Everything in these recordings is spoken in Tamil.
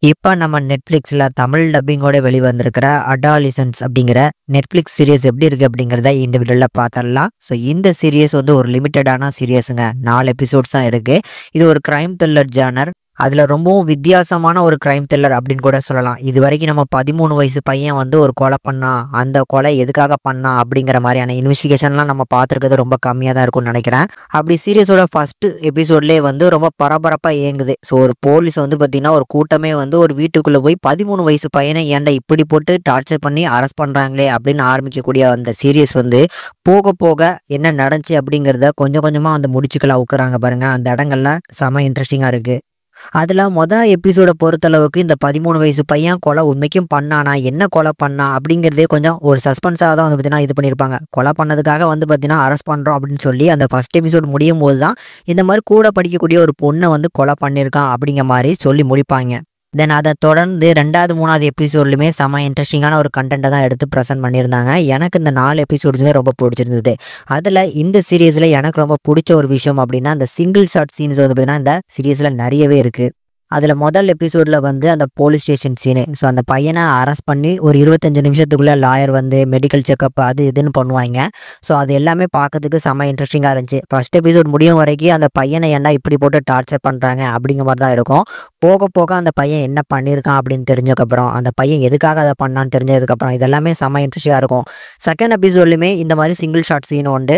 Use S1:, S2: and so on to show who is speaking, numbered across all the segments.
S1: இப்ப நம்ம Netflixல தமிழ் டப்பிங்கோட வெளிவந்திருக்கிற அடாலிசன்ஸ் அப்படிங்கிற Netflix சீரிஸ் எப்படி இருக்கு அப்படிங்கிறத இந்த வீடியோல பார்த்துடலாம். ஸோ இந்த சீரிஸ் வந்து ஒரு லிமிட்டடான சீரியஸுங்க. 4 எபிசோட்ஸ் தான் இருக்கு. இது ஒரு கிரைம் த்ரில்லர் ஜானர். அதுல ரொம்பவும் வித்தியாசமான ஒரு கிரைம் த்ரில்லர் அப்படின்னு கூட சொல்லலாம். இது வரைக்கும் நம்ம 13 வயசு பையன் வந்து ஒரு கொலை பண்ணா, அந்த கொலை எதுக்காக பண்ணா அப்படிங்கிற மாதிரியான இன்வெஸ்டிகேஷன்லாம் நம்ம பார்த்துருக்கிறது ரொம்ப கம்மியாக தான் இருக்கும்னு நினைக்கிறேன். அப்படி சீரியஸோட ஃபர்ஸ்ட் எபிசோட்லேயே வந்து ரொம்ப பரபரப்பா இயங்குது. ஸோ ஒரு போலீஸ் வந்து பார்த்தீங்கன்னா ஒரு கூட்டமே வந்து ஒரு வீட்டுக்குள்ள போய் 13 வயசு பையனை ஏன்டா இப்படி போட்டு டார்ச்சர் பண்ணி அரெஸ்ட் பண்றாங்களே அப்படின்னு ஆரம்பிக்கக்கூடிய அந்த சீரியஸ் வந்து போக போக என்ன நடந்துச்சு அப்படிங்கிறத கொஞ்சம் கொஞ்சமா அந்த முடிச்சுக்களை அவுக்குறாங்க பாருங்க. அந்த இடங்கள்லாம் செம இன்ட்ரெஸ்டிங்கா இருக்கு. அதுல எபிசோட பொறுத்தளவுக்கு இந்த 13 வயசு பையன் கொலை உண்மைக்கும் பண்ணானா, என்ன கொலை பண்ணா அப்படிங்கிறதே கொஞ்சம் ஒரு சஸ்பென்ஸாக தான் வந்து பார்த்தீங்கன்னா இது பண்ணியிருப்பாங்க. கொலை பண்ணதுக்காக வந்து பார்த்தீங்கன்னா அரெஸ்ட் பண்ணுறோம் அப்படின்னு சொல்லி அந்த ஃபர்ஸ்ட் எபிசோட் முடியும் போது தான் இந்த மாதிரி கூட படிக்கக்கூடிய ஒரு பொண்ணை வந்து கொலை பண்ணியிருக்கான் அப்படிங்கிற மாதிரி சொல்லி முடிப்பாங்க. தென் அதை தொடர்ந்து 2வது 3வது எபிசோட்லையுமே செம இன்ட்ரெஸ்டிங்கான ஒரு கண்டென்ட்டை தான் எடுத்து ப்ரெசென்ட் பண்ணியிருந்தாங்க. எனக்கு இந்த 4 எபிசோட்ஸுமே ரொம்ப பிடிச்சிருந்தது. அதில் இந்த சீரியஸில் எனக்கு ரொம்ப பிடிச்ச ஒரு விஷயம் அப்படின்னா அந்த சிங்கிள் ஷாட் சீன்ஸ் வந்து பார்த்தீங்கன்னா இந்த சீரியஸில் நிறையவே இருக்குது. அதில் முதல் எபிசோடில் வந்து அந்த போலீஸ் ஸ்டேஷன் சீனு. ஸோ அந்த பையனை அரெஸ்ட் பண்ணி ஒரு 25 நிமிஷத்துக்குள்ளே லாயர் வந்து மெடிக்கல் செக்கப் அது இதுன்னு பண்ணுவாங்க. ஸோ அது எல்லாமே பார்க்கறதுக்கு செம்ம இன்ட்ரெஸ்டிங்காக இருந்துச்சு. ஃபர்ஸ்ட் எபிசோட் முடியும் வரைக்கும் அந்த பையனை ஏன்டா இப்படி போட்டு டார்ச்சர் பண்ணுறாங்க அப்படிங்கிற மாதிரி தான் இருக்கும். போக போக அந்த பையன் என்ன பண்ணியிருக்கான் அப்படின்னு தெரிஞ்சதுக்கப்புறம், அந்த பையன் எதுக்காக அதை பண்ணான்னு தெரிஞ்சதுக்கப்புறம் இதெல்லாமே செம்ம இன்ட்ரெஸ்டிங்காக இருக்கும். செகண்ட் எபிசோட்லையுமே இந்த மாதிரி சிங்கிள் ஷாட் சீன் உண்டு.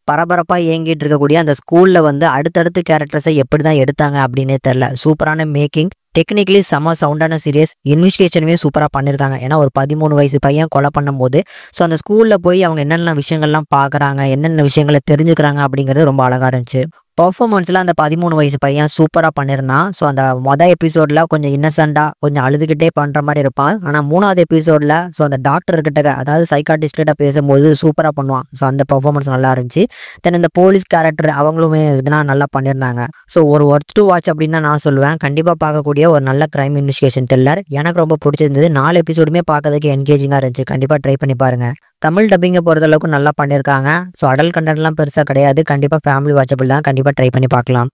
S1: பரபரப்பா இயங்கிட்டு இருக்கக்கூடிய அந்த ஸ்கூல்ல வந்து அடுத்தடுத்து கேரக்டர்ஸை எப்படி தான் எடுத்தாங்க அப்படின்னே தெரியல. சூப்பரான மேக்கிங், டெக்னிக்கலி செம சவுண்டான சீரியஸ், இன்வெஸ்டிகேஷனுமே சூப்பராக பண்ணியிருக்காங்க. ஏன்னா ஒரு 13 வயசு பையன் கொலை பண்ணும்போது ஸோ அந்த ஸ்கூலில் போய் அவங்க என்னென்ன விஷயங்கள்லாம் பார்க்குறாங்க, என்னென்ன விஷயங்களை தெரிஞ்சுக்கிறாங்க அப்படிங்கிறது ரொம்ப அழகாக இருந்துச்சு. பர்ஃபார்மன்ஸில் அந்த 13 வயசு பையன் சூப்பராக பண்ணியிருந்தான். ஸோ அந்த எபிசோடில் கொஞ்சம் இன்னசென்ட்டாக கொஞ்சம் அழுதுகிட்டே பண்ணுற மாதிரி இருப்பான். ஆனால் 3வது எபிசோடில் ஸோ அந்த டாக்டர்கிட்ட அதாவது சைக்காட்டிஸ்ட்கிட்ட பேசும்போது சூப்பராக பண்ணுவான். ஸோ அந்த பர்ஃபார்மன்ஸ் நல்லா இருந்துச்சு. தென் இந்த போலீஸ் கேரக்டர் அவங்களுமே இதெல்லாம் நல்லா பண்ணியிருந்தாங்க. ஸோ ஒரு ஒர்த் டு வாட்ச் அப்படின்னு தான் நான் சொல்லுவேன். கண்டிப்பாக பார்க்கக்கூடிய ஒரு நல்ல கிரைம் இன்வெஸ்டிகேஷன் த்ரில்லர். எனக்கு ரொம்ப பிடிச்சிருந்தது. 4 எபிசோடுமே பார்க்கறதுக்கு என்கேஜிங்காக இருந்துச்சு. கண்டிப்பாக ட்ரை பண்ணி பாருங்க. தமிழ் டப்பிங்கை பொறுத்தளவுக்கு நல்லா பண்ணியிருக்காங்க. ஸோ அடல்ட் கண்டென்ட்லாம் பெருசாக கிடையாது. கண்டிப்பாக ஃபேமிலி வாட்சபிள் தான். கண்டிப்பாக ட்ரை பண்ணி பார்க்கலாம்.